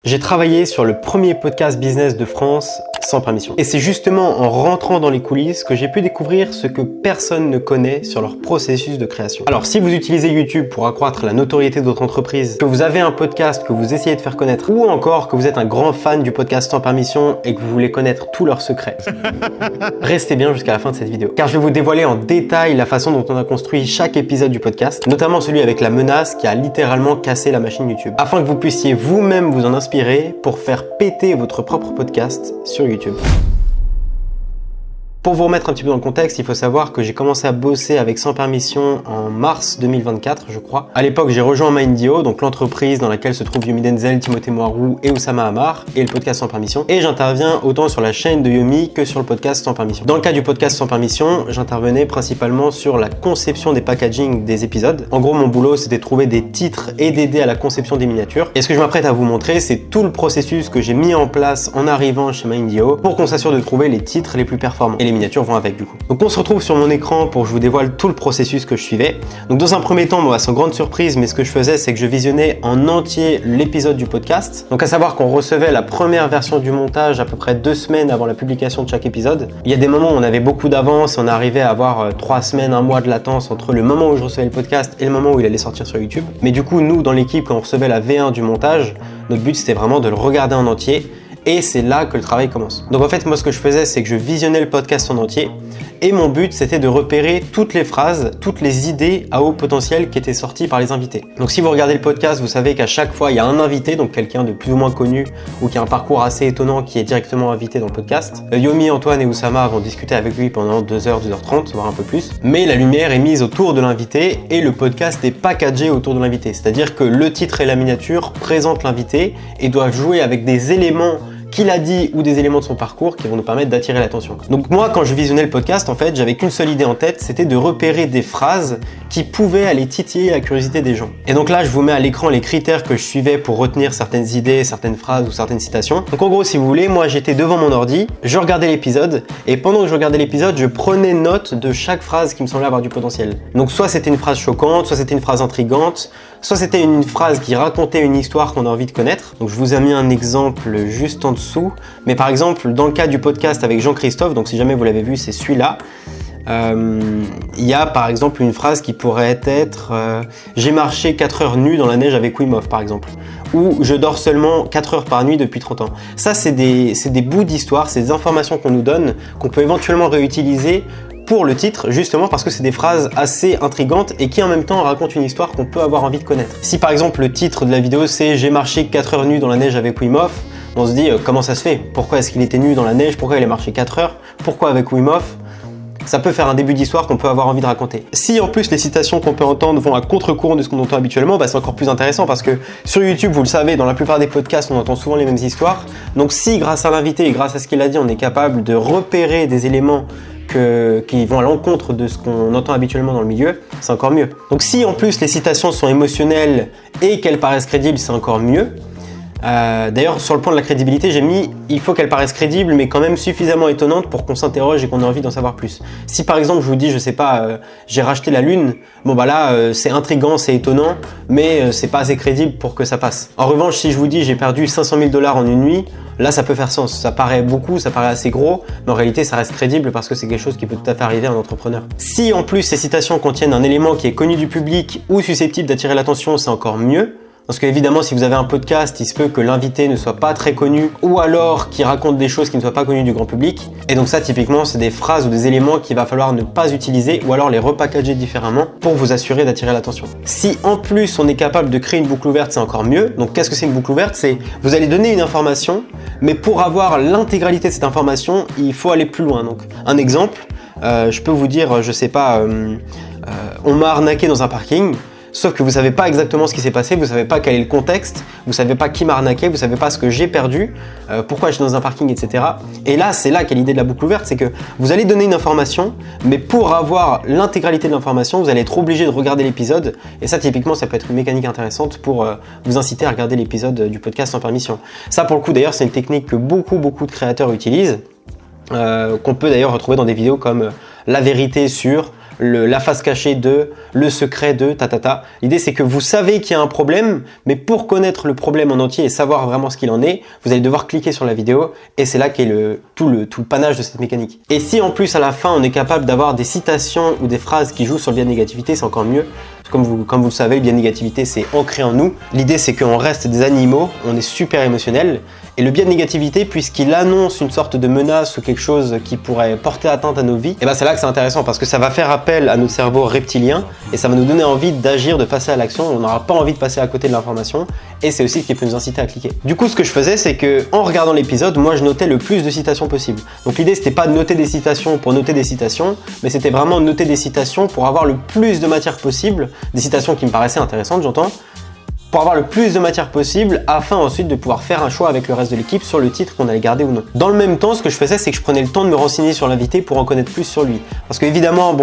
J'ai travaillé sur le premier podcast business de France sans permission. Et c'est justement en rentrant dans les coulisses que j'ai pu découvrir ce que personne ne connaît sur leur processus de création. Alors si vous utilisez YouTube pour accroître la notoriété de votre entreprise, que vous avez un podcast que vous essayez de faire connaître, ou encore que vous êtes un grand fan du podcast sans permission et que vous voulez connaître tous leurs secrets, restez bien jusqu'à la fin de cette vidéo. Car je vais vous dévoiler en détail la façon dont on a construit chaque épisode du podcast, notamment celui avec la menace qui a littéralement cassé la machine YouTube, afin que vous puissiez vous-même vous en inspirer pour faire péter votre propre podcast sur YouTube. Pour vous remettre un petit peu dans le contexte, il faut savoir que j'ai commencé à bosser avec Sans Permission en mars 2024, je crois. À l'époque, j'ai rejoint Mindio, donc l'entreprise dans laquelle se trouvent Yomi Denzel, Timothée Moirou et Oussama Hamar, et le podcast Sans Permission. Et j'interviens autant sur la chaîne de Yomi que sur le podcast Sans Permission. Dans le cas du podcast Sans Permission, j'intervenais principalement sur la conception des packaging des épisodes. En gros, mon boulot, c'était de trouver des titres et d'aider à la conception des miniatures. Et ce que je m'apprête à vous montrer, c'est tout le processus que j'ai mis en place en arrivant chez Mindio pour qu'on s'assure de trouver les titres les plus performants. Et les miniatures vont avec du coup. Donc on se retrouve sur mon écran pour que je vous dévoile tout le processus que je suivais. Donc dans un premier temps, sans grande surprise, mais ce que je faisais, c'est que je visionnais en entier l'épisode du podcast. Donc à savoir qu'on recevait la première version du montage à peu près 2 semaines avant la publication de chaque épisode. Il y a des moments où on avait beaucoup d'avance, on arrivait à avoir 3 semaines, 1 mois de latence entre le moment où je recevais le podcast et le moment où il allait sortir sur YouTube. Mais du coup, nous, dans l'équipe, quand on recevait la V1 du montage, notre but c'était vraiment de le regarder en entier. Et c'est là que le travail commence. Donc en fait, moi ce que je faisais, c'est que je visionnais le podcast en entier et mon but c'était de repérer toutes les phrases, toutes les idées à haut potentiel qui étaient sorties par les invités. Donc si vous regardez le podcast, vous savez qu'à chaque fois il y a un invité, donc quelqu'un de plus ou moins connu ou qui a un parcours assez étonnant qui est directement invité dans le podcast. Yomi, Antoine et Oussama vont discuter avec lui pendant 2h, 2h30, voire un peu plus. Mais la lumière est mise autour de l'invité et le podcast est packagé autour de l'invité. C'est-à-dire que le titre et la miniature présentent l'invité et doivent jouer avec des éléments qu'il a dit ou des éléments de son parcours qui vont nous permettre d'attirer l'attention. Donc moi, quand je visionnais le podcast, en fait, j'avais qu'une seule idée en tête, c'était de repérer des phrases qui pouvaient aller titiller la curiosité des gens. Et donc là, je vous mets à l'écran les critères que je suivais pour retenir certaines idées, certaines phrases ou certaines citations. Donc en gros, si vous voulez, moi j'étais devant mon ordi, je regardais l'épisode, et pendant que je regardais l'épisode, je prenais note de chaque phrase qui me semblait avoir du potentiel. Donc soit c'était une phrase choquante, soit c'était une phrase intrigante, soit c'était une phrase qui racontait une histoire qu'on a envie de connaître. Donc je vous ai mis un exemple juste en dessous. Mais par exemple, dans le cas du podcast avec Jean-Christophe, donc si jamais vous l'avez vu, c'est celui-là. Il y a par exemple une phrase qui pourrait être j'ai marché 4 heures nu dans la neige avec Wim Hof par exemple, ou je dors seulement 4 heures par nuit depuis 30 ans. Ça c'est des bouts d'histoire, c'est des informations qu'on nous donne, qu'on peut éventuellement réutiliser pour le titre, justement parce que c'est des phrases assez intrigantes et qui en même temps racontent une histoire qu'on peut avoir envie de connaître. Si par exemple le titre de la vidéo c'est j'ai marché 4 heures nu dans la neige avec Wim Hof, on se dit comment ça se fait? Pourquoi est-ce qu'il était nu dans la neige? Pourquoi il a marché 4 heures? Pourquoi avec Wim Hof? Ça peut faire un début d'histoire qu'on peut avoir envie de raconter. Si en plus les citations qu'on peut entendre vont à contre-courant de ce qu'on entend habituellement, c'est encore plus intéressant parce que sur YouTube, vous le savez, dans la plupart des podcasts, on entend souvent les mêmes histoires. Donc si grâce à l'invité et grâce à ce qu'il a dit, on est capable de repérer des éléments qui vont à l'encontre de ce qu'on entend habituellement dans le milieu, c'est encore mieux. Donc si en plus les citations sont émotionnelles et qu'elles paraissent crédibles, c'est encore mieux. D'ailleurs, sur le point de la crédibilité, j'ai mis il faut qu'elle paraisse crédible, mais quand même suffisamment étonnante pour qu'on s'interroge et qu'on ait envie d'en savoir plus. Si par exemple je vous dis, je sais pas, j'ai racheté la lune, c'est intriguant, c'est étonnant, mais c'est pas assez crédible pour que ça passe. En revanche, si je vous dis j'ai perdu 500 000 $ en une nuit, là ça peut faire sens. Ça paraît beaucoup, ça paraît assez gros, mais en réalité ça reste crédible parce que c'est quelque chose qui peut tout à fait arriver à un entrepreneur. Si en plus ces citations contiennent un élément qui est connu du public ou susceptible d'attirer l'attention, c'est encore mieux. Parce qu'évidemment, si vous avez un podcast, il se peut que l'invité ne soit pas très connu ou alors qu'il raconte des choses qui ne soient pas connues du grand public. Et donc ça, typiquement, c'est des phrases ou des éléments qu'il va falloir ne pas utiliser ou alors les repackager différemment pour vous assurer d'attirer l'attention. Si en plus on est capable de créer une boucle ouverte, c'est encore mieux. Donc qu'est-ce que c'est une boucle ouverte? C'est vous allez donner une information, mais pour avoir l'intégralité de cette information, il faut aller plus loin. Donc un exemple, je peux vous dire, je sais pas, on m'a arnaqué dans un parking. Sauf que vous savez pas exactement ce qui s'est passé, vous savez pas quel est le contexte, vous savez pas qui m'a arnaqué, vous savez pas ce que j'ai perdu, pourquoi je suis dans un parking, etc. Et là, c'est là qu'est l'idée de la boucle ouverte, c'est que vous allez donner une information, mais pour avoir l'intégralité de l'information, vous allez être obligé de regarder l'épisode. Et ça, typiquement, ça peut être une mécanique intéressante pour vous inciter à regarder l'épisode du podcast sans permission. Ça, pour le coup, d'ailleurs, c'est une technique que beaucoup de créateurs utilisent, qu'on peut d'ailleurs retrouver dans des vidéos comme La vérité sur la face cachée de, le secret de, tatata. L'idée c'est que vous savez qu'il y a un problème, mais pour connaître le problème en entier et savoir vraiment ce qu'il en est, vous allez devoir cliquer sur la vidéo et c'est là qu'est tout le panache de cette mécanique. Et si en plus à la fin on est capable d'avoir des citations ou des phrases qui jouent sur le biais de négativité, c'est encore mieux. Comme vous le savez, le biais de négativité, c'est ancré en nous. L'idée, c'est qu'on reste des animaux, on est super émotionnel. Et le biais de négativité, puisqu'il annonce une sorte de menace ou quelque chose qui pourrait porter atteinte à nos vies, et ben c'est là que c'est intéressant parce que ça va faire appel à notre cerveau reptilien et ça va nous donner envie d'agir, de passer à l'action. On n'aura pas envie de passer à côté de l'information et c'est aussi ce qui peut nous inciter à cliquer. Du coup, ce que je faisais, c'est que en regardant l'épisode, moi je notais le plus de citations possible. Donc l'idée, c'était pas de noter des citations pour noter des citations, mais c'était vraiment noter des citations pour avoir le plus de matière possible, des citations qui me paraissaient intéressantes, j'entends, pour avoir le plus de matière possible afin ensuite de pouvoir faire un choix avec le reste de l'équipe sur le titre qu'on allait garder ou non. Dans le même temps, ce que je faisais, c'est que je prenais le temps de me renseigner sur l'invité pour en connaître plus sur lui. Parce qu'évidemment,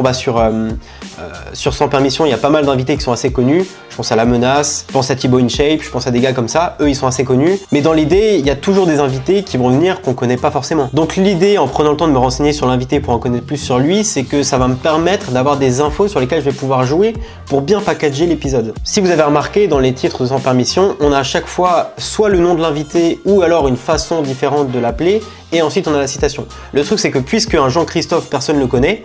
sur Sans Permission, il y a pas mal d'invités qui sont assez connus. Je pense à La Menace, je pense à Thibaut InShape, je pense à des gars comme ça. Eux, ils sont assez connus. Mais dans l'idée, il y a toujours des invités qui vont venir qu'on connaît pas forcément. Donc l'idée, en prenant le temps de me renseigner sur l'invité pour en connaître plus sur lui, c'est que ça va me permettre d'avoir des infos sur lesquelles je vais pouvoir jouer pour bien packager l'épisode. Si vous avez remarqué, dans les titres de Sans Permission, on a à chaque fois soit le nom de l'invité ou alors une façon différente de l'appeler et ensuite on a la citation. Le truc, c'est que puisque un Jean-Christophe, personne ne le connaît,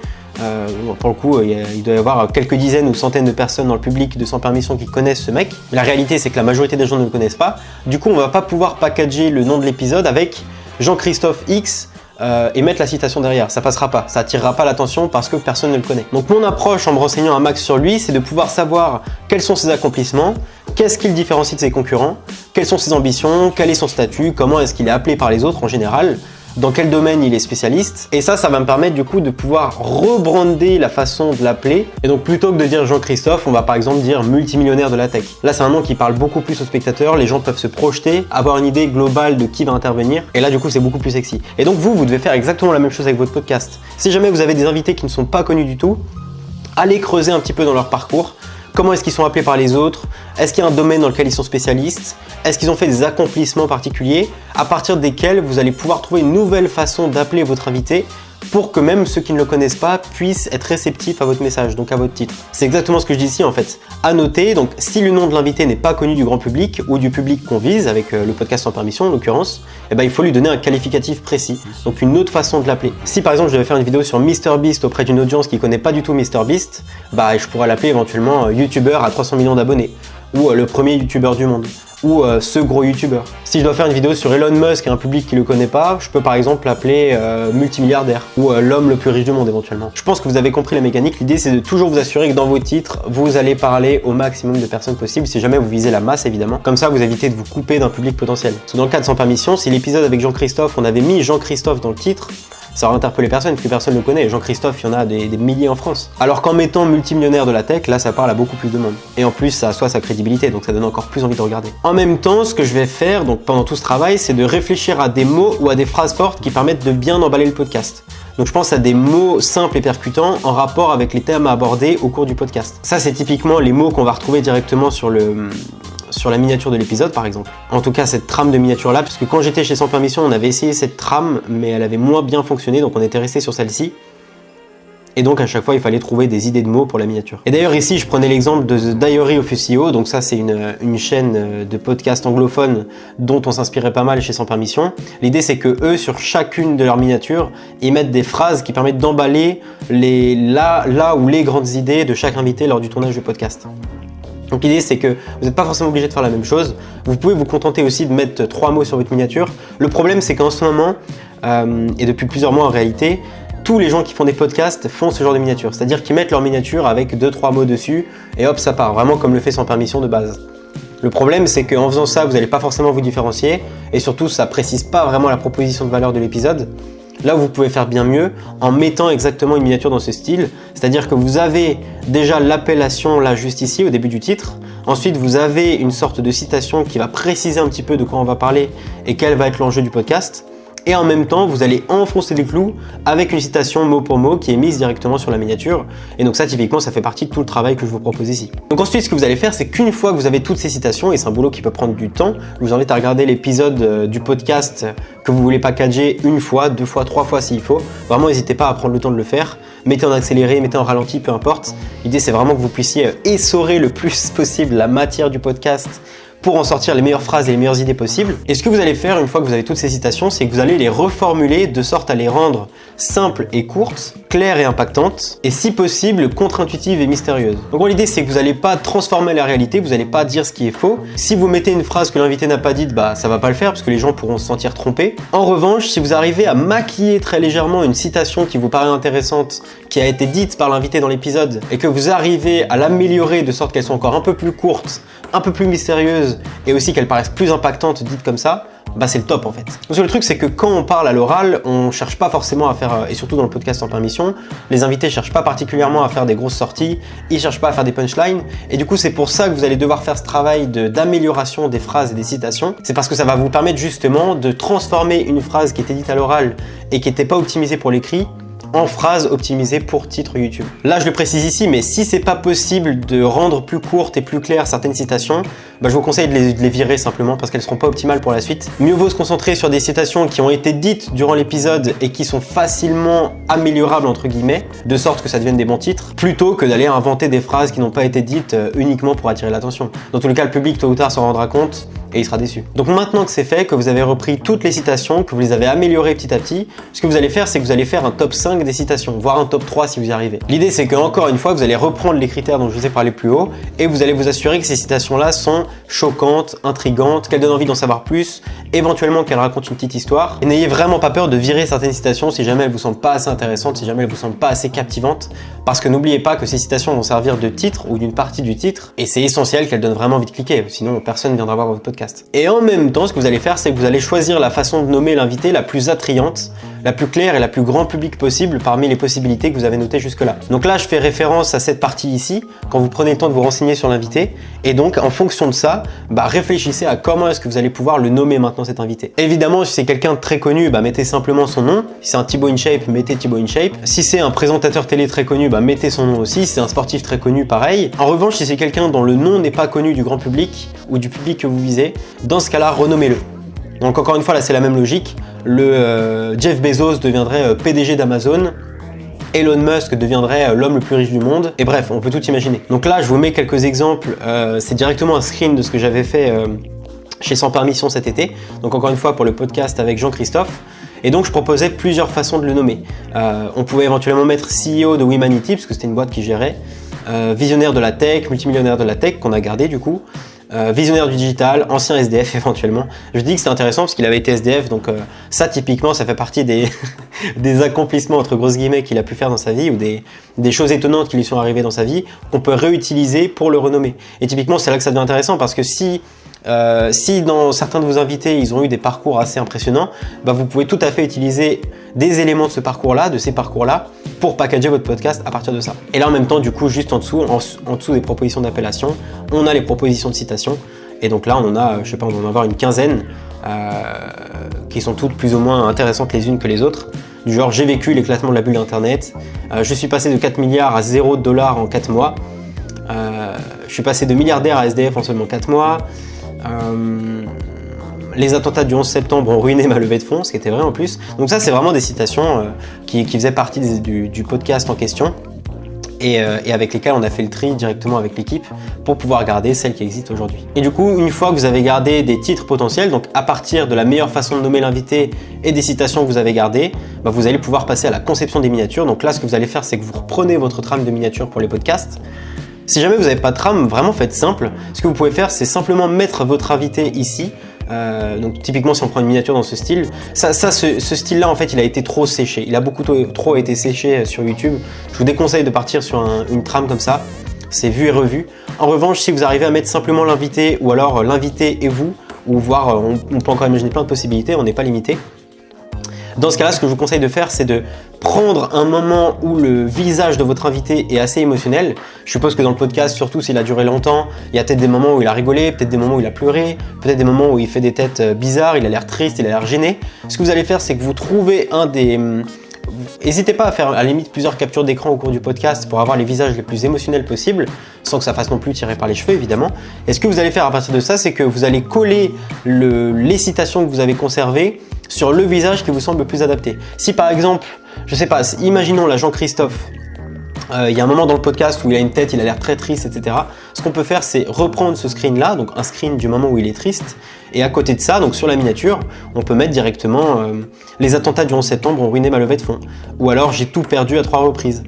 pour le coup, il doit y avoir quelques dizaines ou centaines de personnes dans le public de Sans Permission qui connaissent ce mec. Mais la réalité, c'est que la majorité des gens ne le connaissent pas. Du coup, on va pas pouvoir packager le nom de l'épisode avec Jean-Christophe X et mettre la citation derrière. Ça passera pas, ça attirera pas l'attention parce que personne ne le connaît. Donc mon approche en me renseignant un max sur lui, c'est de pouvoir savoir quels sont ses accomplissements, qu'est-ce qui le différencie de ses concurrents, quelles sont ses ambitions, quel est son statut, comment est-ce qu'il est appelé par les autres en général, dans quel domaine il est spécialiste. Et ça va me permettre du coup de pouvoir rebrander la façon de l'appeler. Et donc plutôt que de dire Jean-Christophe, on va par exemple dire multimillionnaire de la tech. Là, c'est un nom qui parle beaucoup plus aux spectateurs, les gens peuvent se projeter, avoir une idée globale de qui va intervenir. Et là, du coup, c'est beaucoup plus sexy. Et donc vous devez faire exactement la même chose avec votre podcast. Si jamais vous avez des invités qui ne sont pas connus du tout, allez creuser un petit peu dans leur parcours. Comment est-ce qu'ils sont appelés par les autres? Est-ce qu'il y a un domaine dans lequel ils sont spécialistes? Est-ce qu'ils ont fait des accomplissements particuliers à partir desquels vous allez pouvoir trouver une nouvelle façon d'appeler votre invité pour que même ceux qui ne le connaissent pas puissent être réceptifs à votre message, donc à votre titre. C'est exactement ce que je dis ici en fait. À noter, donc si le nom de l'invité n'est pas connu du grand public ou du public qu'on vise, avec le podcast Sans Permission en l'occurrence, eh ben, il faut lui donner un qualificatif précis, donc une autre façon de l'appeler. Si par exemple je devais faire une vidéo sur MrBeast auprès d'une audience qui ne connaît pas du tout MrBeast, bah, je pourrais l'appeler éventuellement YouTuber à 300 millions d'abonnés, ou le premier YouTuber du monde, ou ce gros youtubeur. Si je dois faire une vidéo sur Elon Musk et un public qui le connaît pas, je peux par exemple l'appeler multimilliardaire ou l'homme le plus riche du monde éventuellement. Je pense que vous avez compris la mécanique. L'idée, c'est de toujours vous assurer que dans vos titres, vous allez parler au maximum de personnes possible, si jamais vous visez la masse évidemment. Comme ça, vous évitez de vous couper d'un public potentiel. Parce que dans le cas de Sans Permission, si l'épisode avec Jean-Christophe, on avait mis Jean-Christophe dans le titre, ça aurait interpellé personne, parce que personne ne le connaît. Jean-Christophe, il y en a des milliers en France. Alors qu'en mettant multimillionnaire de la tech, là, ça parle à beaucoup plus de monde. Et en plus, ça assoit sa crédibilité, donc ça donne encore plus envie de regarder. En même temps, ce que je vais faire, donc pendant tout ce travail, c'est de réfléchir à des mots ou à des phrases fortes qui permettent de bien emballer le podcast. Donc je pense à des mots simples et percutants en rapport avec les thèmes à aborder au cours du podcast. Ça, c'est typiquement les mots qu'on va retrouver directement sur la miniature de l'épisode par exemple. En tout cas cette trame de miniature là, parce que quand j'étais chez Sans Permission on avait essayé cette trame mais elle avait moins bien fonctionné, donc on était resté sur celle-ci. Et donc à chaque fois il fallait trouver des idées de mots pour la miniature. Et d'ailleurs ici je prenais l'exemple de The Diary of a CEO, donc ça c'est une chaîne de podcast anglophone dont on s'inspirait pas mal chez Sans Permission. L'idée c'est que eux sur chacune de leurs miniatures ils mettent des phrases qui permettent d'emballer là où les grandes idées de chaque invité lors du tournage du podcast. Donc l'idée c'est que vous n'êtes pas forcément obligé de faire la même chose, vous pouvez vous contenter aussi de mettre 3 mots sur votre miniature. Le problème c'est qu'en ce moment, et depuis plusieurs mois en réalité, tous les gens qui font des podcasts font ce genre de miniature, c'est-à-dire qu'ils mettent leur miniature avec 2-3 mots dessus et hop ça part, vraiment comme le fait Sans Permission de base. Le problème c'est qu'en faisant ça vous n'allez pas forcément vous différencier et surtout ça précise pas vraiment la proposition de valeur de l'épisode. Là où vous pouvez faire bien mieux en mettant exactement une miniature dans ce style, c'est-à-dire que vous avez déjà l'appellation là juste ici au début du titre, ensuite vous avez une sorte de citation qui va préciser un petit peu de quoi on va parler et quel va être l'enjeu du podcast, et en même temps vous allez enfoncer les clous avec une citation mot pour mot qui est mise directement sur la miniature, et donc ça typiquement ça fait partie de tout le travail que je vous propose ici. Donc ensuite ce que vous allez faire c'est qu'une fois que vous avez toutes ces citations, et c'est un boulot qui peut prendre du temps, je vous invite à regarder l'épisode du podcast que vous voulez packager 1 fois, 2 fois, 3 fois s'il faut, vraiment n'hésitez pas à prendre le temps de le faire, mettez en accéléré, mettez en ralenti, peu importe. L'idée c'est vraiment que vous puissiez essorer le plus possible la matière du podcast pour en sortir les meilleures phrases et les meilleures idées possibles. Et ce que vous allez faire une fois que vous avez toutes ces citations, c'est que vous allez les reformuler de sorte à les rendre simples et courtes, claires et impactantes, et si possible contre-intuitives et mystérieuses. Donc l'idée c'est que vous n'allez pas transformer la réalité, vous n'allez pas dire ce qui est faux. Si vous mettez une phrase que l'invité n'a pas dite, ça va pas le faire parce que les gens pourront se sentir trompés. En revanche, si vous arrivez à maquiller très légèrement une citation qui vous paraît intéressante, qui a été dite par l'invité dans l'épisode, et que vous arrivez à l'améliorer de sorte qu'elle soit encore un peu plus courte, un peu plus mystérieuse, et aussi qu'elle paraisse plus impactante dite comme ça, c'est le top en fait. Parce que le truc c'est que quand on parle à l'oral, on cherche pas forcément à faire, et surtout dans le podcast sans permission, les invités cherchent pas particulièrement à faire des grosses sorties, ils cherchent pas à faire des punchlines, et du coup c'est pour ça que vous allez devoir faire ce travail d'amélioration des phrases et des citations. C'est parce que ça va vous permettre justement de transformer une phrase qui était dite à l'oral et qui n'était pas optimisée pour l'écrit en phrase optimisée pour titre YouTube. Là, je le précise ici, mais si c'est pas possible de rendre plus courtes et plus claires certaines citations, je vous conseille de les virer simplement parce qu'elles seront pas optimales pour la suite. Mieux vaut se concentrer sur des citations qui ont été dites durant l'épisode et qui sont facilement améliorables entre guillemets, de sorte que ça devienne des bons titres, plutôt que d'aller inventer des phrases qui n'ont pas été dites uniquement pour attirer l'attention. Dans tous les cas, le public tôt ou tard s'en rendra compte et il sera déçu. Donc maintenant que c'est fait, que vous avez repris toutes les citations, que vous les avez améliorées petit à petit, ce que vous allez faire, c'est que vous allez faire un top 5 des citations, voire un top 3 si vous y arrivez. L'idée c'est que encore une fois, vous allez reprendre les critères dont je vous ai parlé plus haut et vous allez vous assurer que ces citations-là sont choquantes, intrigantes, qu'elles donnent envie d'en savoir plus, éventuellement qu'elles racontent une petite histoire. Et n'ayez vraiment pas peur de virer certaines citations si jamais elles vous semblent pas assez intéressantes, si jamais elles vous semblent pas assez captivantes, parce que n'oubliez pas que ces citations vont servir de titre ou d'une partie du titre et c'est essentiel qu'elles donnent vraiment envie de cliquer, sinon personne ne viendra voir votre podcast. Et en même temps, ce que vous allez faire, c'est que vous allez choisir la façon de nommer l'invité la plus attrayante, la plus claire et la plus grand public possible parmi les possibilités que vous avez notées jusque-là. Donc là, je fais référence à cette partie ici, quand vous prenez le temps de vous renseigner sur l'invité, et donc en fonction de ça, réfléchissez à comment est-ce que vous allez pouvoir le nommer maintenant cet invité. Évidemment, si c'est quelqu'un de très connu, mettez simplement son nom. Si c'est un Thibaut InShape, mettez Thibaut InShape. Si c'est un présentateur télé très connu, mettez son nom aussi. Si c'est un sportif très connu, pareil. En revanche, si c'est quelqu'un dont le nom n'est pas connu du grand public ou du public que vous visez, dans ce cas-là, renommez-le. Donc encore une fois, là c'est la même logique. Le Jeff Bezos deviendrait PDG d'Amazon, Elon Musk deviendrait l'homme le plus riche du monde, et bref, on peut tout imaginer. Donc là, je vous mets quelques exemples, c'est directement un screen de ce que j'avais fait chez Sans Permission cet été, donc encore une fois pour le podcast avec Jean-Christophe, et donc je proposais plusieurs façons de le nommer. On pouvait éventuellement mettre CEO de Wemanity, parce que c'était une boîte qui gérait, visionnaire de la tech, multimillionnaire de la tech, qu'on a gardé du coup, visionnaire du digital, ancien SDF éventuellement. Je dis que c'est intéressant parce qu'il avait été SDF, donc ça typiquement ça fait partie des, des accomplissements entre grosses guillemets qu'il a pu faire dans sa vie ou des choses étonnantes qui lui sont arrivées dans sa vie qu'on peut réutiliser pour le renommer. Et typiquement c'est là que ça devient intéressant parce que si dans certains de vos invités ils ont eu des parcours assez impressionnants, vous pouvez tout à fait utiliser des éléments de ce parcours-là, de ces parcours-là, pour packager votre podcast à partir de ça. Et là en même temps, du coup, juste en dessous des propositions d'appellation, on a les propositions de citation. Et donc là, on en a, je sais pas, on va en avoir une quinzaine qui sont toutes plus ou moins intéressantes les unes que les autres. Du genre, j'ai vécu l'éclatement de la bulle d'Internet, je suis passé de 4 milliards à 0 $ en 4 mois, je suis passé de milliardaire à SDF en seulement 4 mois, les attentats du 11 septembre ont ruiné ma levée de fonds, ce qui était vrai en plus. Donc ça, c'est vraiment des citations qui faisaient partie du podcast en question et avec lesquelles on a fait le tri directement avec l'équipe pour pouvoir garder celles qui existent aujourd'hui. Et du coup, une fois que vous avez gardé des titres potentiels, donc à partir de la meilleure façon de nommer l'invité et des citations que vous avez gardées, vous allez pouvoir passer à la conception des miniatures. Donc là, ce que vous allez faire, c'est que vous reprenez votre trame de miniature pour les podcasts. Si jamais vous n'avez pas de trame, vraiment faites simple. Ce que vous pouvez faire, c'est simplement mettre votre invité ici. Donc typiquement si on prend une miniature dans ce style, ce style-là en fait il a été trop séché, il a beaucoup trop été séché sur YouTube. Je vous déconseille de partir sur une trame comme ça, c'est vu et revu. En revanche, si vous arrivez à mettre simplement l'invité ou alors l'invité et vous, ou voire on peut encore imaginer plein de possibilités, on n'est pas limité. Dans ce cas-là, ce que je vous conseille de faire, c'est de prendre un moment où le visage de votre invité est assez émotionnel. Je suppose que dans le podcast, surtout s'il a duré longtemps, il y a peut-être des moments où il a rigolé, peut-être des moments où il a pleuré, peut-être des moments où il fait des têtes bizarres, il a l'air triste, il a l'air gêné. Ce que vous allez faire, c'est que vous trouvez N'hésitez pas à faire à la limite plusieurs captures d'écran au cours du podcast pour avoir les visages les plus émotionnels possibles, sans que ça fasse non plus tirer par les cheveux évidemment. Et ce que vous allez faire à partir de ça, c'est que vous allez coller les citations que vous avez conservées sur le visage qui vous semble le plus adapté. Si par exemple, je sais pas, imaginons l'agent Christophe. Il y a un moment dans le podcast où il a une tête, il a l'air très triste, etc. Ce qu'on peut faire, c'est reprendre ce screen-là, donc un screen du moment où il est triste, et à côté de ça, donc sur la miniature, on peut mettre directement les attentats du 11 septembre ont ruiné ma levée de fonds, ou alors j'ai tout perdu à 3 reprises,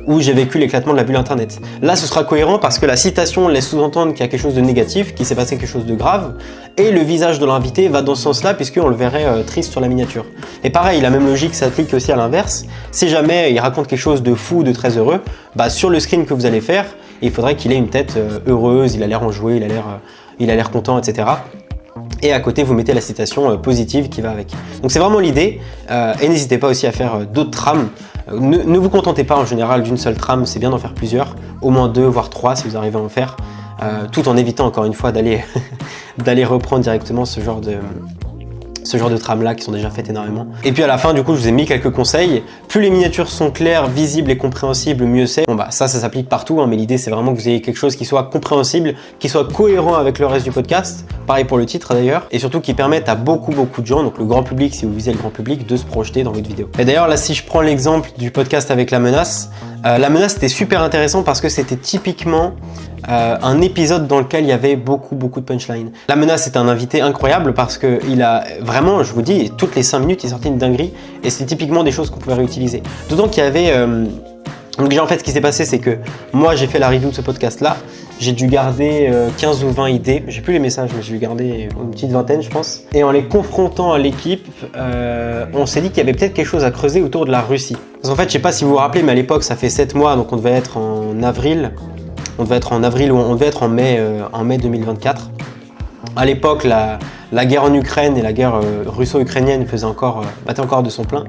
ou j'ai vécu l'éclatement de la bulle internet. Là, ce sera cohérent parce que la citation laisse sous-entendre qu'il y a quelque chose de négatif, qu'il s'est passé quelque chose de grave, et le visage de l'invité va dans ce sens-là puisqu'on le verrait triste sur la miniature. Et pareil, la même logique s'applique aussi à l'inverse. Si jamais il raconte quelque chose de fou, de très heureux, bah sur le screen que vous allez faire, il faudrait qu'il ait une tête heureuse, il a l'air enjoué, il a l'air content, etc. Et à côté, vous mettez la citation positive qui va avec. Donc c'est vraiment l'idée, et n'hésitez pas aussi à faire d'autres trames. Ne vous contentez pas en général d'une seule trame, c'est bien d'en faire plusieurs, au moins 2 voire 3 si vous arrivez à en faire, tout en évitant encore une fois d'aller d'aller reprendre directement ce genre de trames là qui sont déjà faites énormément. Et puis à la fin, du coup, je vous ai mis quelques conseils. Plus les miniatures sont claires, visibles et compréhensibles, mieux c'est. Bon bah ça s'applique partout, hein, mais l'idée c'est vraiment que vous ayez quelque chose qui soit compréhensible, qui soit cohérent avec le reste du podcast. Pareil pour le titre d'ailleurs, et surtout qui permette à beaucoup de gens, donc le grand public si vous visez le grand public, de se projeter dans votre vidéo. Et d'ailleurs là, si je prends l'exemple du podcast avec la menace c'était super intéressant parce que c'était typiquement un épisode dans lequel il y avait beaucoup de punchlines. La menace est un invité incroyable parce que il a vraiment, je vous dis, toutes les 5 minutes il sortait une dinguerie et c'est typiquement des choses qu'on pouvait réutiliser. D'autant qu'il y avait donc déjà en fait ce qui s'est passé c'est que moi j'ai fait la review de ce podcast là, j'ai dû garder 15 ou 20 idées, j'ai plus les messages mais j'ai dû garder une petite vingtaine je pense. Et en les confrontant à l'équipe, on s'est dit qu'il y avait peut-être quelque chose à creuser autour de la Russie. Parce qu'en fait je sais pas si vous vous rappelez mais à l'époque ça fait 7 mois donc on devait être en avril. On devait être en avril ou on devait être en mai 2024. À l'époque, la guerre en Ukraine et la guerre russo-ukrainienne battaient encore de son plein.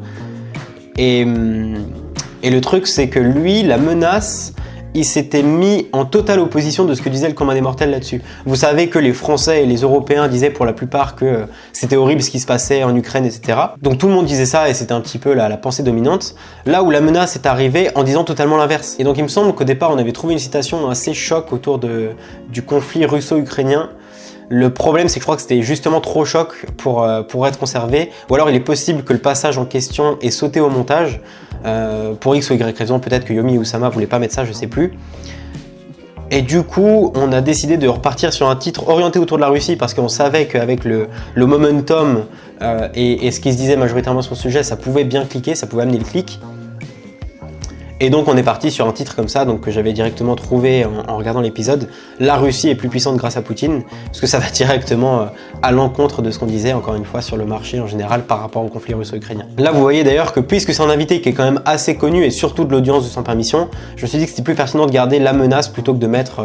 Et le truc, c'est que lui, la menace, il s'était mis en totale opposition de ce que disait le commun des mortels là-dessus. Vous savez que les Français et les Européens disaient pour la plupart que c'était horrible ce qui se passait en Ukraine, etc. Donc tout le monde disait ça et c'était un petit peu la pensée dominante. Là où la menace est arrivée en disant totalement l'inverse. Et donc il me semble qu'au départ on avait trouvé une citation assez choc autour du conflit russo-ukrainien. Le problème, c'est que je crois que c'était justement trop choc pour être conservé. Ou alors il est possible que le passage en question ait sauté au montage. Pour X ou Y raison, peut-être que Yomi ou Sama voulaient pas mettre ça, je sais plus. Et du coup, on a décidé de repartir sur un titre orienté autour de la Russie parce qu'on savait qu'avec le momentum et ce qui se disait majoritairement sur le sujet, ça pouvait bien cliquer, ça pouvait amener le clic. Et donc on est parti sur un titre comme ça, donc que j'avais directement trouvé en regardant l'épisode. La Russie est plus puissante grâce à Poutine, parce que ça va directement à l'encontre de ce qu'on disait encore une fois sur le marché en général par rapport au conflit russo-ukrainien. Là vous voyez d'ailleurs que puisque c'est un invité qui est quand même assez connu et surtout de l'audience de Sans Permission, je me suis dit que c'était plus pertinent de garder la menace plutôt que de mettre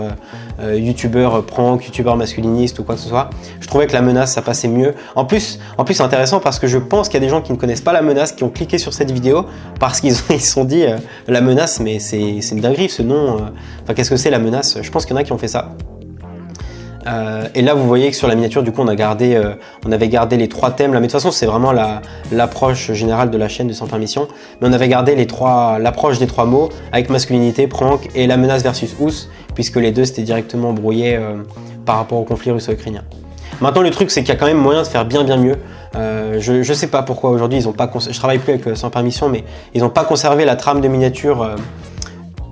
youtubeur prank, youtubeur masculiniste ou quoi que ce soit. Je trouvais que la menace ça passait mieux. En plus c'est intéressant parce que je pense qu'il y a des gens qui ne connaissent pas la menace qui ont cliqué sur cette vidéo parce qu'ils se sont dit la menace, mais c'est une dinguerie ce nom. Enfin, qu'est-ce que c'est la menace? Je pense qu'il y en a qui ont fait ça. Et là, vous voyez que sur la miniature, du coup, on avait gardé les 3 thèmes. Là, mais de toute façon, c'est vraiment l'approche générale de la chaîne de Sans Permission. Mais on avait gardé l'approche des 3 mots avec masculinité, prank et la menace versus ous, puisque les deux s'étaient directement brouillés par rapport au conflit russo-ukrainien. Maintenant, le truc, c'est qu'il y a quand même moyen de faire bien mieux. Je sais pas pourquoi aujourd'hui ils ont pas je travaille plus avec Sans Permission, mais ils n'ont pas conservé la trame de miniature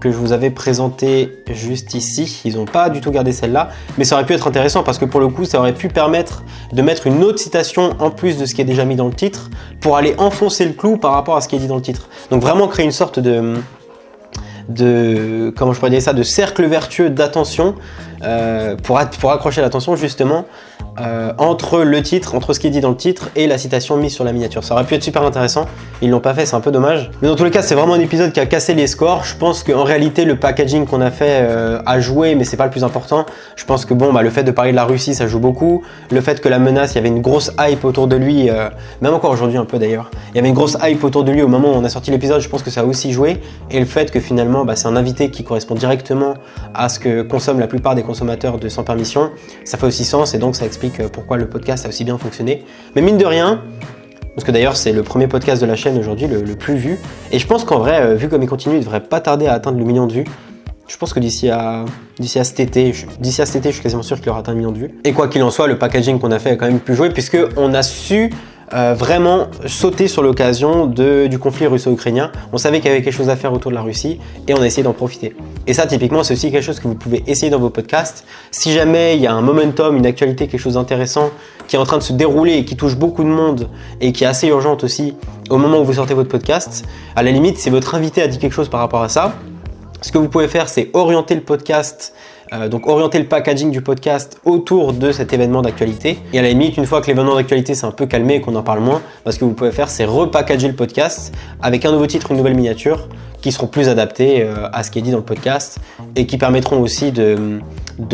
que je vous avais présentée juste ici. Ils n'ont pas du tout gardé celle-là, mais ça aurait pu être intéressant parce que pour le coup ça aurait pu permettre de mettre une autre citation en plus de ce qui est déjà mis dans le titre pour aller enfoncer le clou par rapport à ce qui est dit dans le titre. Donc vraiment créer une sorte de comment je pourrais dire ça, de cercle vertueux d'attention pour accrocher l'attention justement entre le titre, entre ce qui est dit dans le titre et la citation mise sur la miniature. Ça aurait pu être super intéressant, ils l'ont pas fait, c'est un peu dommage. Mais dans tous les cas, c'est vraiment un épisode qui a cassé les scores. Je pense qu'en réalité, le packaging qu'on a fait a joué, mais c'est pas le plus important. Je pense que bon, le fait de parler de la Russie, ça joue beaucoup. Le fait que la menace, il y avait une grosse hype autour de lui, même encore aujourd'hui un peu d'ailleurs. Il y avait une grosse hype autour de lui au moment où on a sorti l'épisode, je pense que ça a aussi joué. Et le fait que finalement, c'est un invité qui correspond directement à ce que consomment la plupart des consommateurs de Sans Permission, ça fait aussi sens et donc ça explique pourquoi le podcast a aussi bien fonctionné. Mais mine de rien, parce que d'ailleurs c'est le premier podcast de la chaîne aujourd'hui, le plus vu, et je pense qu'en vrai, vu comme il continue, il devrait pas tarder à atteindre le million de vues. Je pense que d'ici à cet été, je suis quasiment sûr qu'il aura atteint 1 million de vues. Et quoi qu'il en soit, le packaging qu'on a fait a quand même pu jouer puisque on a su vraiment sauté sur l'occasion du conflit russo-ukrainien. On savait qu'il y avait quelque chose à faire autour de la Russie et on a essayé d'en profiter. Et ça, typiquement, c'est aussi quelque chose que vous pouvez essayer dans vos podcasts. Si jamais il y a un momentum, une actualité, quelque chose d'intéressant qui est en train de se dérouler et qui touche beaucoup de monde et qui est assez urgente aussi au moment où vous sortez votre podcast, à la limite, si votre invité a dit quelque chose par rapport à ça, ce que vous pouvez faire, c'est orienter le podcast, donc orienter le packaging du podcast autour de cet événement d'actualité. Et à la limite, une fois que l'événement d'actualité s'est un peu calmé et qu'on en parle moins, ce que vous pouvez faire, c'est repackager le podcast avec un nouveau titre, une nouvelle miniature qui seront plus adaptés à ce qui est dit dans le podcast et qui permettront aussi de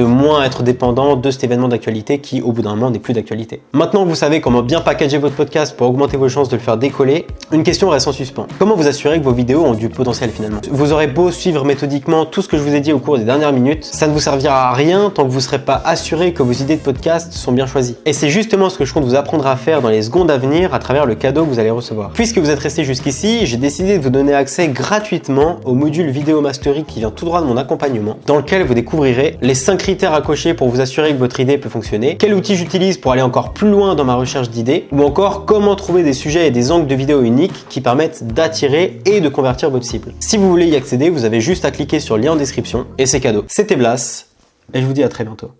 moins être dépendant de cet événement d'actualité qui, au bout d'un moment, n'est plus d'actualité. Maintenant que vous savez comment bien packager votre podcast pour augmenter vos chances de le faire décoller, une question reste en suspens. Comment vous assurer que vos vidéos ont du potentiel finalement? Vous aurez beau suivre méthodiquement tout ce que je vous ai dit au cours des dernières minutes, ça ne vous servira à rien tant que vous ne serez pas assuré que vos idées de podcast sont bien choisies. Et c'est justement ce que je compte vous apprendre à faire dans les secondes à venir à travers le cadeau que vous allez recevoir. Puisque vous êtes resté jusqu'ici, j'ai décidé de vous donner accès gratuitement au module vidéo mastery qui vient tout droit de mon accompagnement, dans lequel vous découvrirez les 5 critères à cocher pour vous assurer que votre idée peut fonctionner, quel outil j'utilise pour aller encore plus loin dans ma recherche d'idées, ou encore comment trouver des sujets et des angles de vidéo uniques qui permettent d'attirer et de convertir votre cible. Si vous voulez y accéder, vous avez juste à cliquer sur le lien en description et c'est cadeau. C'était Blas et je vous dis à très bientôt.